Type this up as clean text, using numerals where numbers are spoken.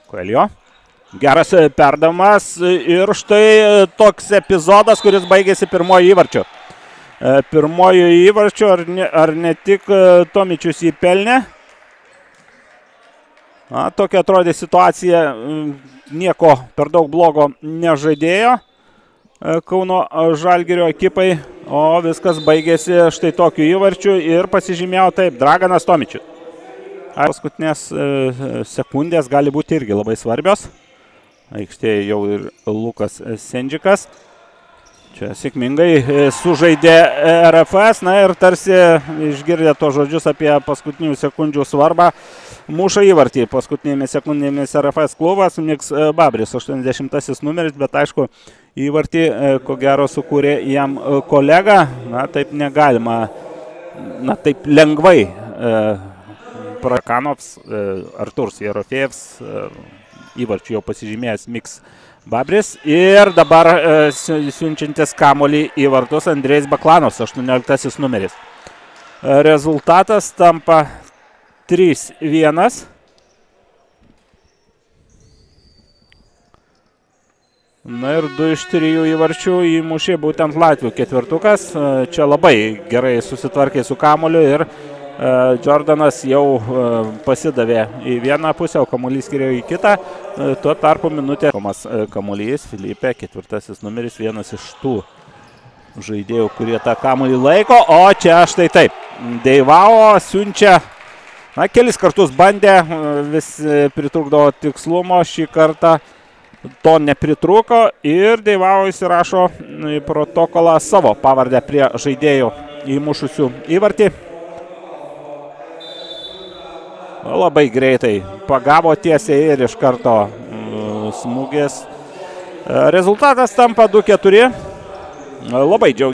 Koelio. Geras perdavimas ir štai toks epizodas, kuris baigėsi pirmojo įvarčiu. Pirmojo įvarčiu, ar ne tik Tomičius jį pelnė. Tokia atrodė situacija, nieko per daug blogo nežaidėjo Kauno Žalgirio ekipai, o viskas baigėsi štai tokiu įvarčiu ir pasižymėjo taip, Draganas Tomičius. Paskutinės sekundės gali būti irgi labai svarbios. Aikštėje jau ir Lukas Sendžikas. Čia sėkmingai sužaidė RFS, na ir tarsi išgirdė to žodžius apie paskutinių sekundžių svarbą. Muša įvartį paskutinėmis sekundėmis RFS klubas, Miks Babris, 80 numeris, bet aišku, įvartį ko gero sukūrė jam kolega. Na taip negalima, na taip lengvai Prakanovs, Arturs Jerofėjevs, įvarčių jau pasižymėjęs Miks Babris ir dabar siunčiantis kamuolį į vartus Andrejus Baklanovs, 18 numeris. Rezultatas tampa 3-1. Na ir 2 iš 3 įvarčių įmušė būtent Latvių ketvirtukas. Čia labai gerai susitvarkė su kamuoliu ir Jordanas jau pasidavė į vieną pusę, o kamuolys skirėjo į kitą. Tuo tarpu minutė. Kamuolys, Filipe, 4 numeris, vienas iš tų žaidėjų, kurie tą kamuolį laiko. O čia štai taip. Deivao siunčia, na, kelis kartus bandė, vis pritrūkdavo tikslumo, šį kartą to nepritrūko ir Deivao įsirašo į protokolą savo pavardę prie žaidėjų įmušusių įvartį. Labai greitai pagavo tiesiai ir iš karto smūgis. Rezultatas tampa 2-4. Labai džiaugiuosi.